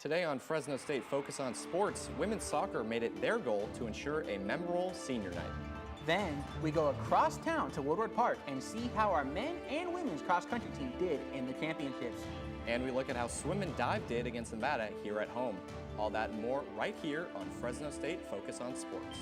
Today on Fresno State Focus on Sports, women's soccer made it their goal to ensure a memorable senior night. Then we go across town to Woodward Park and see how our men and women's cross-country team did in the championships. And we look at how swim and dive did against Nevada here at home. All that and more right here on Fresno State Focus on Sports.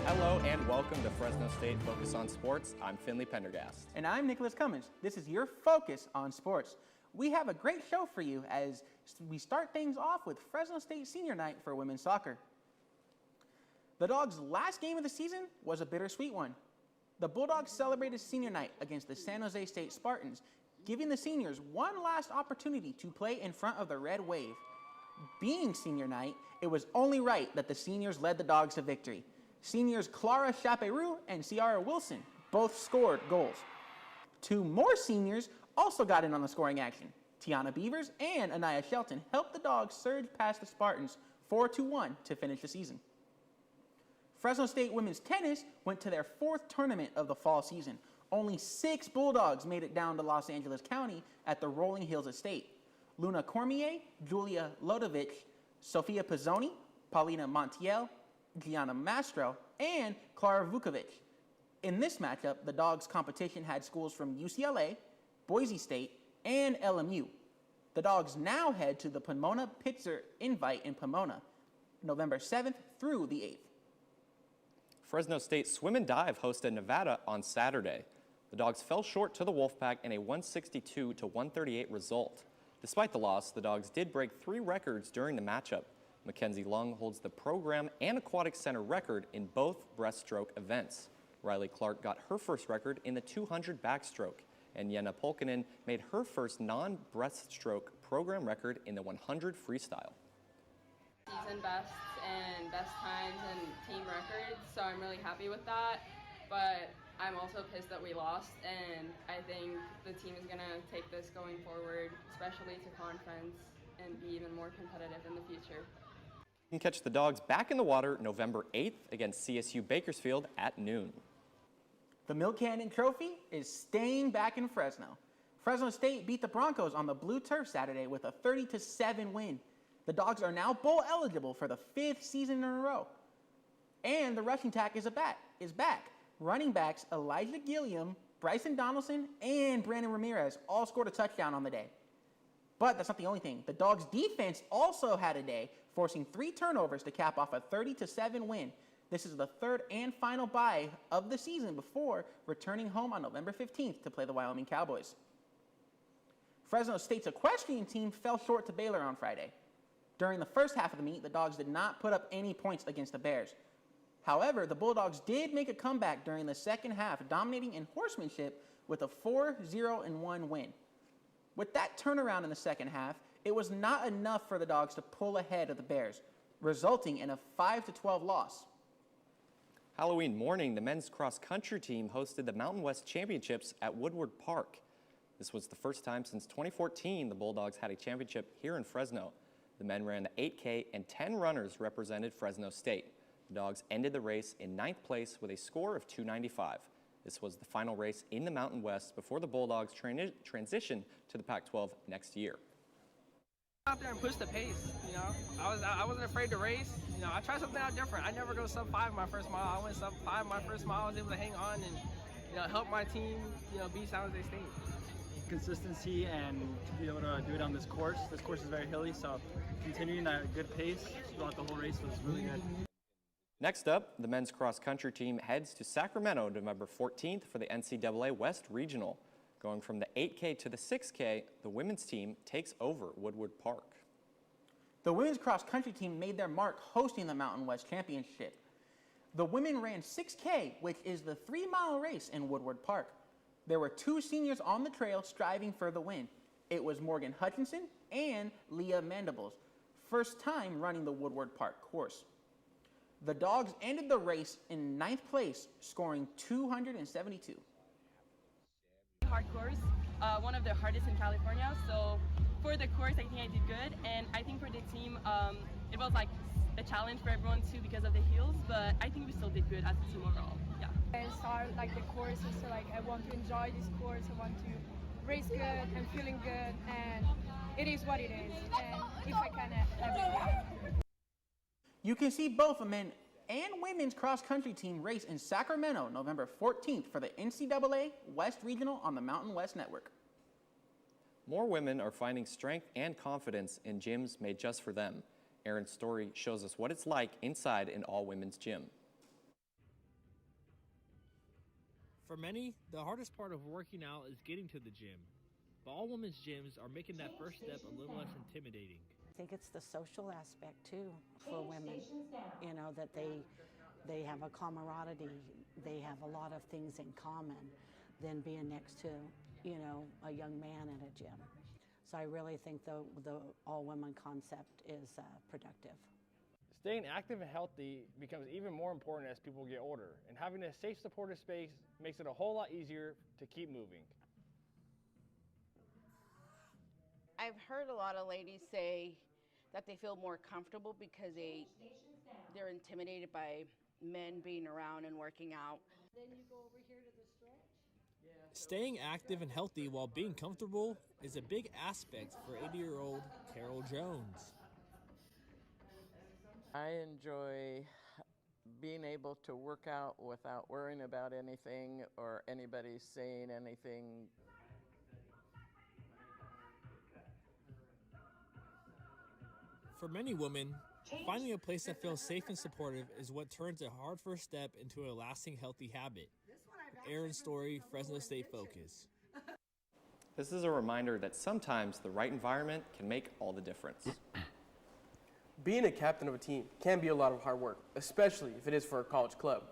Hello and welcome to Fresno State Focus on Sports. I'm Finley Pendergast. And I'm Nicholas Cummins. This is your Focus on Sports. We have a great show for you as we start things off with Fresno State Senior Night for women's soccer. The Dogs' last game of the season was a bittersweet one. The Bulldogs celebrated Senior Night against the San Jose State Spartans, giving the seniors one last opportunity to play in front of the Red Wave. Being Senior Night, it was only right that the seniors led the Dogs to victory. Seniors Clara Chaperoux and Ciara Wilson both scored goals. Two more seniors also got in on the scoring action. Tiana Beavers and Anaya Shelton helped the Dogs surge past the Spartans 4-1 to finish the season. Fresno State women's tennis went to their fourth tournament of the fall season. Only 6 Bulldogs made it down to Los Angeles County at the Rolling Hills Estate. Luna Cormier, Julia Lodovich, Sofia Pizzoni, Paulina Montiel, Gianna Mastro, and Clara Vukovic. In this matchup, the Dogs' competition had schools from UCLA, Boise State, and LMU. The Dogs now head to the Pomona Pitzer Invite in Pomona, November 7th through the 8th. Fresno State Swim and Dive hosted Nevada on Saturday. The Dogs fell short to the Wolfpack in a 162-138 result. Despite the loss, the Dogs did break 3 records during the matchup. Mackenzie Lung holds the program and aquatic center record in both breaststroke events. Riley Clark got her first record in the 200 backstroke, and Jenna Polkinen made her first non-breaststroke program record in the 100 freestyle. Season bests and best times and team records, so I'm really happy with that, but I'm also pissed that we lost, and I think the team is going to take this going forward, especially to conference, and be even more competitive in the future. You can catch the Dogs back in the water November 8th against CSU Bakersfield at noon. The Milk Cannon Trophy is staying back in Fresno. Fresno State beat the Broncos on the blue turf Saturday with a 30-7 win. The Dogs are now bowl eligible for the 5th season in a row. And the rushing attack is back. Running backs Elijah Gilliam, Bryson Donaldson, and Brandon Ramirez all scored a touchdown on the day. But that's not the only thing. The Dogs' defense also had a day, forcing 3 turnovers to cap off a 30-7 win. This is the 3rd and final bye of the season before returning home on November 15th to play the Wyoming Cowboys. Fresno State's equestrian team fell short to Baylor on Friday. During the first half of the meet, the Dogs did not put up any points against the Bears. However, the Bulldogs did make a comeback during the second half, dominating in horsemanship with a 4-0-1 win. With that turnaround in the second half, it was not enough for the Dogs to pull ahead of the Bears, resulting in a 5-12 loss. Halloween morning, the men's cross-country team hosted the Mountain West Championships at Woodward Park. This was the first time since 2014 the Bulldogs had a championship here in Fresno. The men ran the 8K and 10 runners represented Fresno State. The Dogs ended the race in 9th place with a score of 295. This was the final race in the Mountain West before the Bulldogs transition to the Pac-12 next year. Out there and push the pace, you know. I wasn't afraid to race. You know, I tried something out different. I never go sub 5 my first mile. I went sub 5 my first mile. I was able to hang on and, you know, help my team, you know, beat San Jose State. Consistency and to be able to do it on this course. This course is very hilly, so continuing at a good pace throughout the whole race was really good. Next up, the men's cross-country team heads to Sacramento November 14th for the NCAA West Regional. Going from the 8K to the 6K, the women's team takes over Woodward Park. The women's cross-country team made their mark hosting the Mountain West Championship. The women ran 6K, which is the 3-mile race in Woodward Park. There were 2 seniors on the trail striving for the win. It was Morgan Hutchinson and Leah Mandibles, first time running the Woodward Park course. The Dogs ended the race in 9th place, scoring 272. Hard course, one of the hardest in California, so for the course I think I did good, and I think for the team it was like a challenge challenge for everyone too because of the heels, but I think we still did good as a team overall. Yeah. I start like the course is so like I want to enjoy this course. I want to race good and feeling good, and it is what it is. And if I can, everything. You can see both the men and women's cross-country team race in Sacramento, November 14th for the NCAA West Regional on the Mountain West Network. More women are finding strength and confidence in gyms made just for them. Erin's story shows us what it's like inside an all-women's gym. For many, the hardest part of working out is getting to the gym. But all women's gyms are making that first step a little less intimidating. I think it's the social aspect too for women, you know, that they have a camaraderie, they have a lot of things in common than being next to, you know, a young man in a gym. So I really think the all-women concept is productive. Staying active and healthy becomes even more important as people get older, and having a safe, supportive space makes it a whole lot easier to keep moving. I've heard a lot of ladies say that they feel more comfortable because they're intimidated by men being around and working out. Then you go over here to the stretch. Staying active and healthy while being comfortable is a big aspect for 80-year-old Carol Jones. I enjoy being able to work out without worrying about anything or anybody saying anything. For many women, finding a place that feels safe and supportive is what turns a hard first step into a lasting healthy habit. Erin's story, Fresno State Focus. This is a reminder that sometimes the right environment can make all the difference. Being a captain of a team can be a lot of hard work, especially if it is for a college club.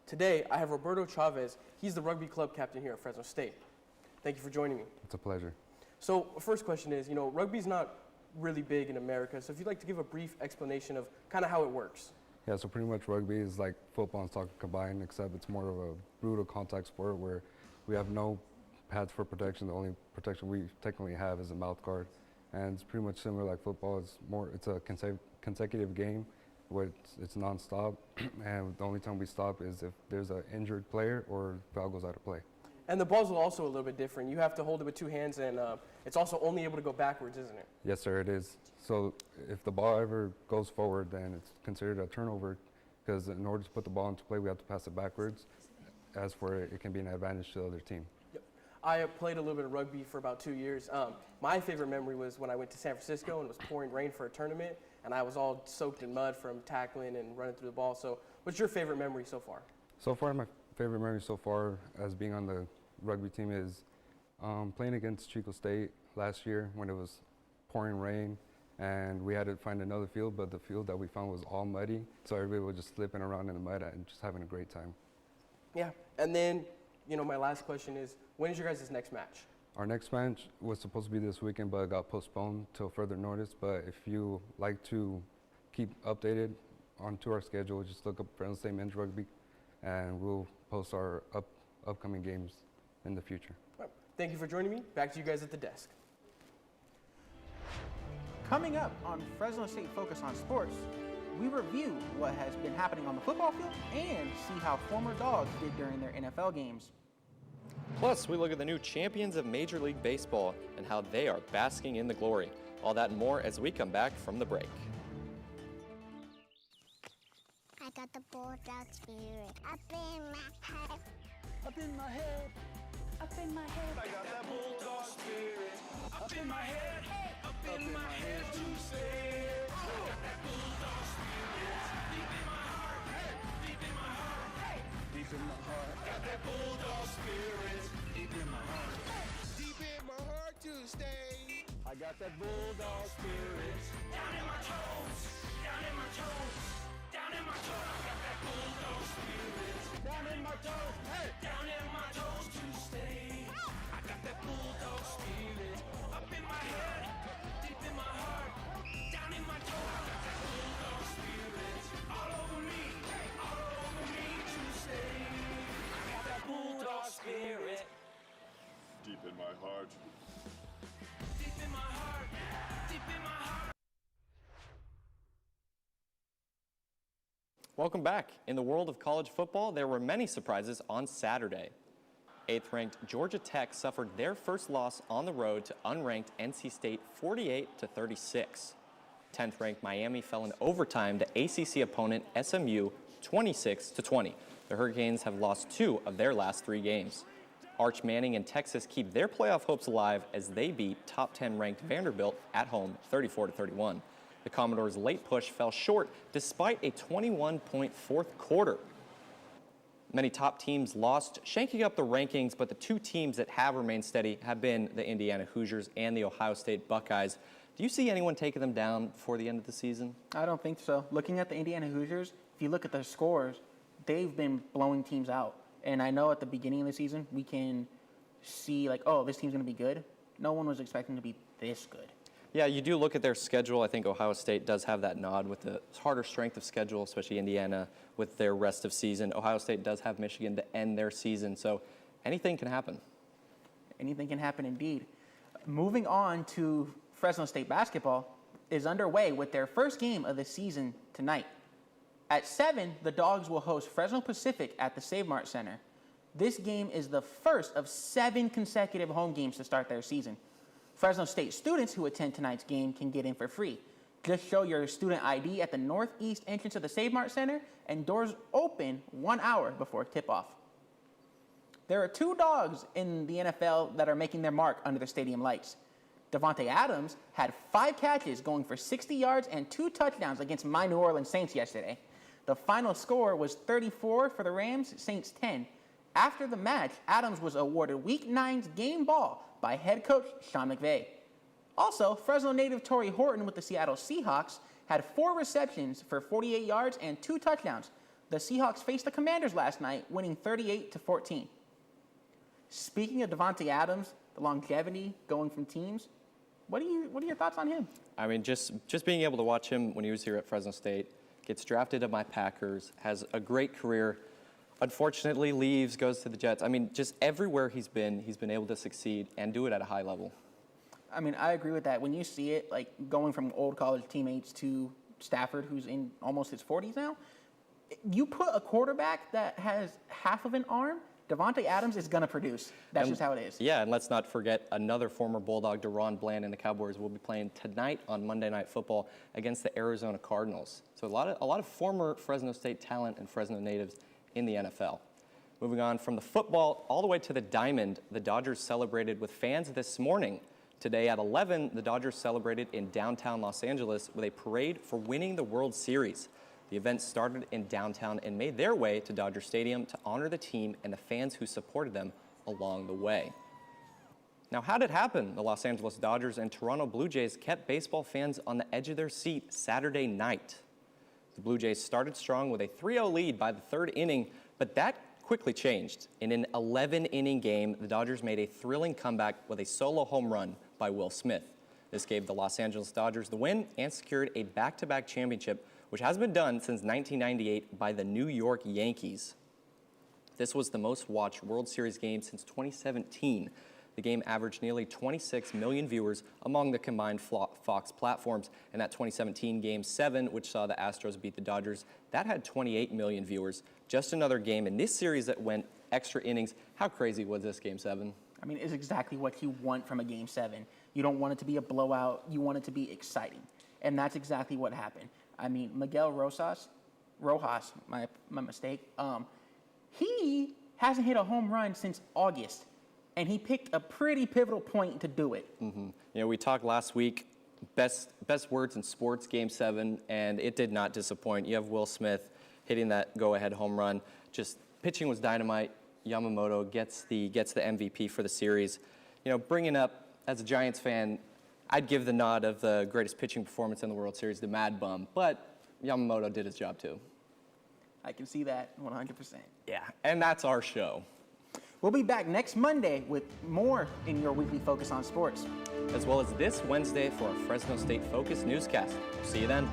Today, I have Roberto Chavez. He's the rugby club captain here at Fresno State. Thank you for joining me. It's a pleasure. So, first question is, rugby's not really big in America, so if you'd like to give a brief explanation of kind of how it works. Yeah, so pretty much rugby is like football and soccer combined, except it's more of a brutal contact sport where we have no pads for protection. The only protection we technically have is a mouth guard. And it's pretty much similar like football. It's a consecutive game where it's nonstop, and the only time we stop is if there's an injured player or foul goes out of play. And the ball's also a little bit different. You have to hold it with two hands, and it's also only able to go backwards, isn't it? Yes, sir, it is. So if the ball ever goes forward, then it's considered a turnover, because in order to put the ball into play, we have to pass it backwards. As for it can be an advantage to the other team. Yep. I played a little bit of rugby for about 2 years. My favorite memory was when I went to San Francisco and it was pouring rain for a tournament, and I was all soaked in mud from tackling and running through the ball. So what's your favorite memory so far? So far, my favorite memory so far as being on the rugby team is playing against Chico State last year when it was pouring rain, and we had to find another field, but the field that we found was all muddy, so everybody was just slipping around in the mud and just having a great time. Yeah, and then, my last question is, when is your guys' next match? Our next match was supposed to be this weekend, but it got postponed till further notice. But if you like to keep updated onto our schedule, just look up Fresno State Men's Rugby, and we'll post our upcoming games in the future. Right. Thank you for joining me. Back to you guys at the desk. Coming up on Fresno State Focus on Sports, we review what has been happening on the football field and see how former Dogs did during their NFL games. Plus, we look at the new champions of Major League Baseball and how they are basking in the glory. All that and more as we come back from the break. I got the bulldog spirit up in my head. Up in my head. Up in my head. I got that bulldog spirit up in my head. Up in my head to stay. I got that bulldog spirit deep in my heart. Deep in my heart. Deep in my heart. Got that bulldog spirit deep in my heart. Deep in my heart to stay. I got that bulldog spirit down in my toes. Down in my toes. Down in my toes. I got that bulldog spirit down in my toes. Hey, down in my toes to stay. I got that bulldog spirit up in my head, deep in my heart, down in my toes. I got that bulldog spirit all over me to stay. I got that bulldog spirit deep in my heart. Deep in my heart, deep in my heart. Welcome back. In the world of college football, there were many surprises on Saturday. 8th-ranked Georgia Tech suffered their first loss on the road to unranked NC State 48-36. 10th-ranked Miami fell in overtime to ACC opponent SMU 26-20. The Hurricanes have lost 2 of their last 3 games. Arch Manning and Texas keep their playoff hopes alive as they beat top 10-ranked Vanderbilt at home 34-31. The Commodores' late push fell short despite a 21-point fourth quarter. Many top teams lost, shanking up the rankings, but the 2 teams that have remained steady have been the Indiana Hoosiers and the Ohio State Buckeyes. Do you see anyone taking them down before the end of the season? I don't think so. Looking at the Indiana Hoosiers, if you look at their scores, they've been blowing teams out. And I know at the beginning of the season, we can see like, oh, this team's going to be good. No one was expecting to be this good. Yeah, you do look at their schedule. I think Ohio State does have that nod with the harder strength of schedule, especially Indiana with their rest of season. Ohio State does have Michigan to end their season, so anything can happen. Anything can happen indeed. Moving on to Fresno State basketball is underway with their first game of the season tonight. At 7, the Dogs will host Fresno Pacific at the Save Mart Center. This game is the first of 7 consecutive home games to start their season. Fresno State students who attend tonight's game can get in for free. Just show your student ID at the northeast entrance of the Save Mart Center, and doors open 1 hour before tip-off. There are 2 dogs in the NFL that are making their mark under the stadium lights. Davante Adams had 5 catches going for 60 yards and 2 touchdowns against my New Orleans Saints yesterday. The final score was 34 for the Rams, Saints 10. After the match, Adams was awarded Week 9's game ball by head coach Sean McVay. Also, Fresno native Torrey Horton with the Seattle Seahawks had 4 receptions for 48 yards and 2 touchdowns. The Seahawks faced the Commanders last night, winning 38-14. Speaking of Davante Adams, the longevity going from teams, what are your thoughts on him? I mean, just being able to watch him when he was here at Fresno State, gets drafted to my Packers, has a great career, unfortunately leaves, goes to the Jets. I mean, just everywhere he's been able to succeed and do it at a high level. I mean, I agree with that. When you see it, like going from old college teammates to Stafford, who's in almost his 40s now, you put a quarterback that has half of an arm, Davante Adams is going to produce. That's just how it is. Yeah, and let's not forget another former Bulldog, Deron Bland, and the Cowboys will be playing tonight on Monday Night Football against the Arizona Cardinals. So a lot of former Fresno State talent and Fresno natives in the NFL. Moving on from the football all the way to the diamond, the Dodgers celebrated with fans this morning. Today at 11, the Dodgers celebrated in downtown Los Angeles with a parade for winning the World Series. The event started in downtown and made their way to Dodger Stadium to honor the team and the fans who supported them along the way. Now, how did it happen? The Los Angeles Dodgers and Toronto Blue Jays kept baseball fans on the edge of their seat Saturday night. The Blue Jays started strong with a 3-0 lead by the 3rd inning, but that quickly changed. In an 11-inning game, the Dodgers made a thrilling comeback with a solo home run by Will Smith. This gave the Los Angeles Dodgers the win and secured a back-to-back championship, which has been done since 1998 by the New York Yankees. This was the most watched World Series game since 2017. The game averaged nearly 26 million viewers among the combined Fox platforms, and that 2017 Game 7, which saw the Astros beat the Dodgers, that had 28 million viewers. Just another game in this series that went extra innings. How crazy was this Game 7? I mean, it's exactly what you want from a Game 7. You don't want it to be a blowout. You want it to be exciting. And that's exactly what happened. I mean, Miguel Rojas, my mistake, he hasn't hit a home run since August. And he picked a pretty pivotal point to do it. Mm-hmm. You know, we talked last week, best words in sports, Game 7, and it did not disappoint. You have Will Smith hitting that go-ahead home run. Just pitching was dynamite. Yamamoto gets the MVP for the series. You know, bringing up, as a Giants fan, I'd give the nod of the greatest pitching performance in the World Series to Mad Bum, but Yamamoto did his job too. I can see that 100%. Yeah, and that's our show. We'll be back next Monday with more in your weekly Focus on Sports. As well as this Wednesday for our Fresno State Focus newscast. See you then.